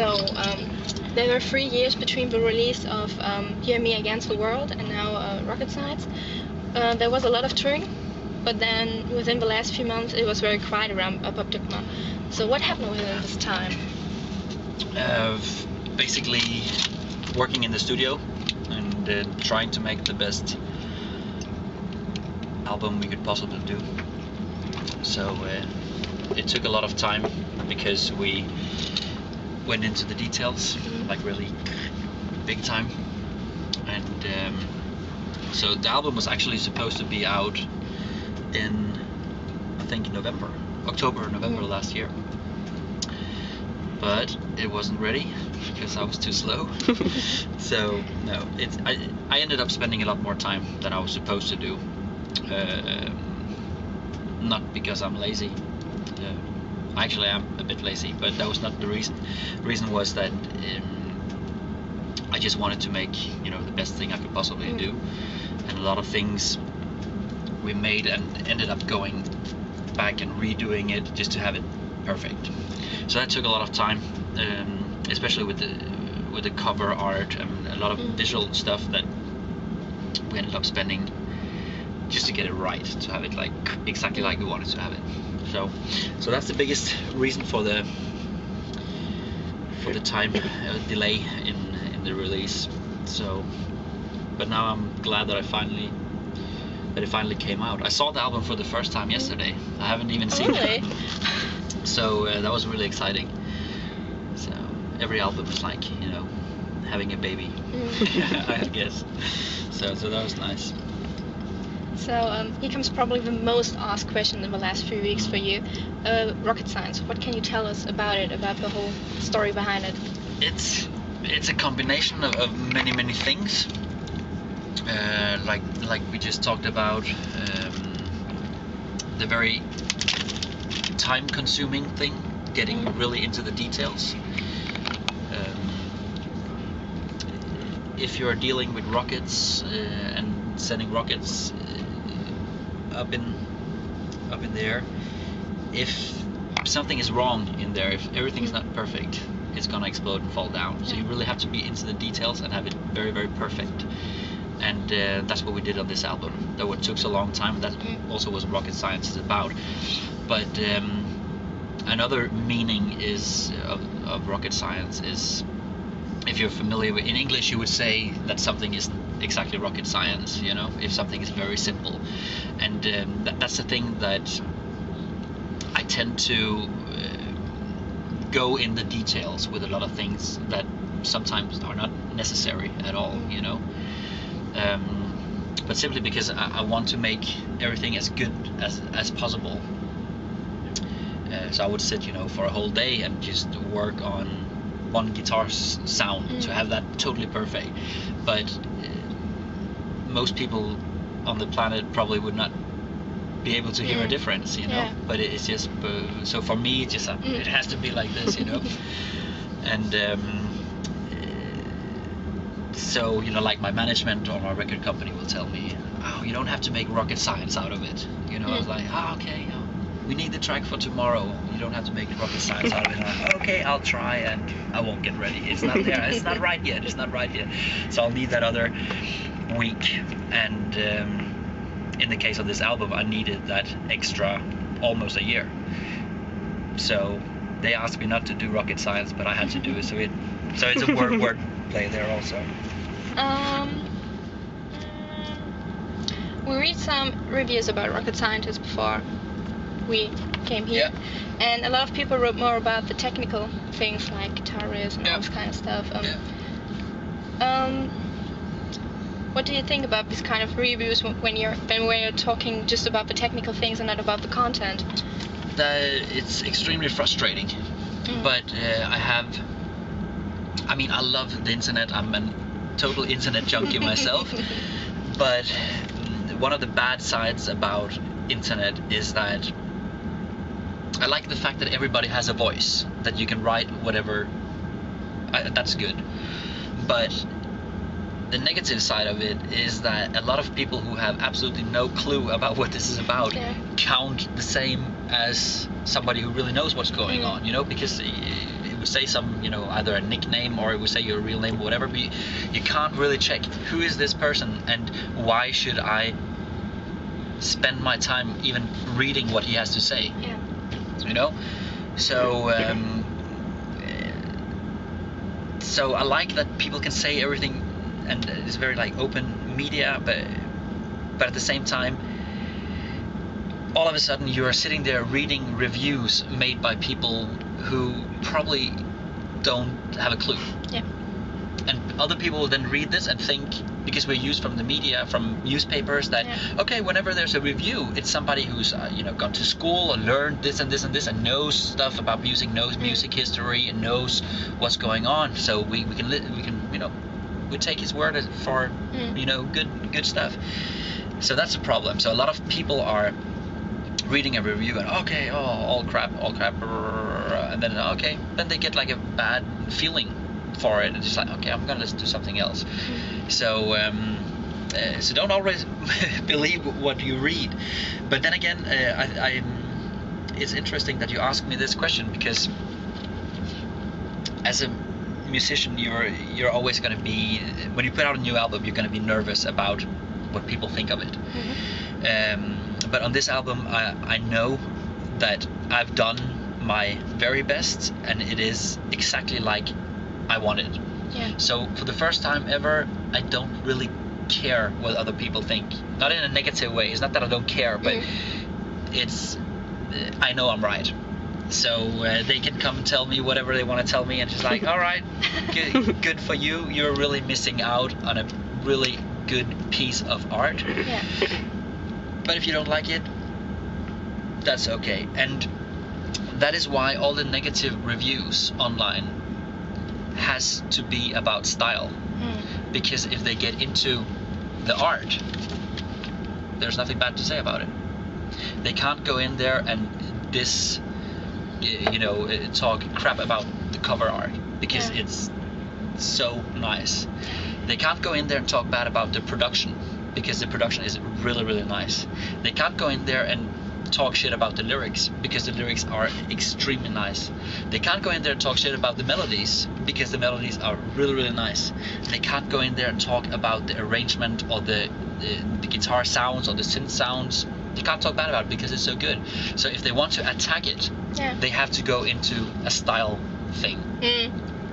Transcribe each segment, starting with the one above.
So there were 3 years between the release of Hear Me Against the World and now Rocket Science. There was a lot of touring, but then within the last few months it was very quiet around Apoptygma. So what happened within this time? Basically working in the studio and trying to make the best album we could possibly do. So it took a lot of time because we went into the details, like really big time. And so the album was actually supposed to be out in, I think, October or November last year. But it wasn't ready because I was too slow. So no, I ended up spending a lot more time than I was supposed to do. Not because I'm lazy. Actually, I'm a bit lazy, but that was not the reason. The reason was that I just wanted to make, the best thing I could possibly do, and a lot of things we made and ended up going back and redoing it just to have it perfect. So that took a lot of time, especially with the cover art and a lot of visual stuff that we ended up spending just to get it right, to have it like exactly like we wanted to have it. So that's the biggest reason for the time delay in the release. So, but now I'm glad that it finally came out. I saw the album for the first time yesterday. I haven't even seen it. So that was really exciting. So every album is like, having a baby, I guess. So that was nice. So here comes probably the most asked question in the last few weeks for you. Rocket Science, what can you tell us about it, about the whole story behind it? It's a combination of many things. Like we just talked about, the very time-consuming thing, getting really into the details. If you're dealing with rockets and sending rockets up in the air, if something is wrong in there, if everything is not perfect, it's gonna explode and fall down. So you really have to be into the details and have it very, very perfect. And that's what we did on this album. Though it took so long time, that also was Rocket Science is about. But another meaning is of Rocket Science is, if you're familiar with, in English you would say that something isn't exactly rocket science, if something is very simple. And that's the thing that I tend to go in the details with a lot of things that sometimes are not necessary at all, but simply because I want to make everything as good as possible. So I would sit, for a whole day and just work on one guitar sound to have that totally perfect. But most people on the planet probably would not be able to hear a difference, but it's just so for me it just it has to be like this, and so like my management or my record company will tell me, oh, you don't have to make rocket science out of it, I was like, okay, we need the track for tomorrow, you don't have to make rocket science out of it. Like, okay, I'll try, and I won't get ready, it's not there, it's not right yet, so I'll need that other week. And in the case of this album, I needed that extra almost a year. So they asked me not to do rocket science, but I had to do it. So it's a word play there also. We read some reviews about Rocket Scientist before we came here, and a lot of people wrote more about the technical things like guitar riffs and all this kind of stuff. What do you think about this kind of reviews when you're talking just about the technical things and not about the content? It's extremely frustrating, but I love the internet. I'm a total internet junkie myself, but one of the bad sides about internet is that I like the fact that everybody has a voice, that you can write whatever, that's good. But the negative side of it is that a lot of people who have absolutely no clue about what this is about count the same as somebody who really knows what's going on, because would say some, you know, either a nickname or it would say your real name or whatever, but you can't really check who is this person and why should I spend my time even reading what he has to say. Yeah. You know, so so I like that people can say everything and it's very like open media, but at the same time, all of a sudden you are sitting there reading reviews made by people who probably don't have a clue. Yeah. And other people will then read this and think, because we're used from the media, from newspapers, that okay, whenever there's a review, it's somebody who's you know, gone to school and learned this and this and this and knows stuff about music, knows music history, and knows what's going on. So we can you know, we take his word for you know, good stuff. So that's a problem. So a lot of people are reading a review and okay, oh, all crap, and then okay, then they get like a bad feeling for it, and just like, okay, I'm gonna listen to something else. So so don't always believe what you read. But then again, it's interesting that you ask me this question, because as a musician, you're always going to be, when you put out a new album, you're going to be nervous about what people think of it. But on this album, I know that I've done my very best, and it is exactly like I wanted. Yeah. So for the first time ever, I don't really care what other people think. Not in a negative way. It's not that I don't care, but it's I know I'm right. So they can come and tell me whatever they want to tell me, and just like, all right, good for you. You're really missing out on a really good piece of art. Yeah. But if you don't like it, that's okay. And that is why all the negative reviews online has to be about style. Because if they get into the art, there's nothing bad to say about it. They can't go in there and you know, talk crap about the cover art, because it's so nice. They can't go in there and talk bad about the production, because the production is really, really nice. They can't go in there and talk shit about the lyrics, because the lyrics are extremely nice. They can't go in there and talk shit about the melodies, because the melodies are really, really nice. They can't go in there and talk about the arrangement or the guitar sounds or the synth sounds. You can't talk bad about it because it's so good. So if they want to attack it, they have to go into a style thing.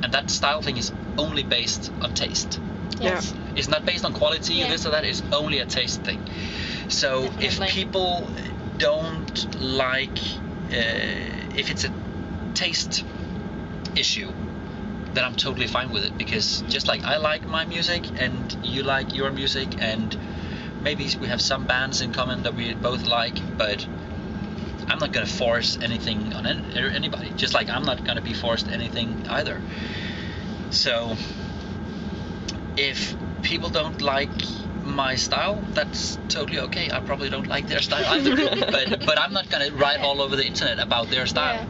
And that style thing is only based on taste. Yes. It's not based on quality, this or that. It's only a taste thing. So if people don't like, if it's a taste issue, then I'm totally fine with it, because just like I like my music and you like your music, and maybe we have some bands in common that we both like, but I'm not gonna force anything on anybody, just like I'm not gonna be forced anything either. So if people don't like my style, that's totally okay. I probably don't like their style either. but I'm not gonna write all over the internet about their style.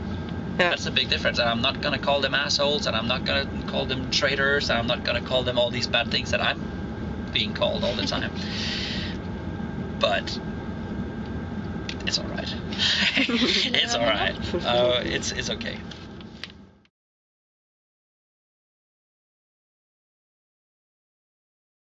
That's a big difference. And I'm not gonna call them assholes, and I'm not gonna call them traitors, and I'm not gonna call them all these bad things that I'm being called all the time. But it's alright. It's alright. It's okay.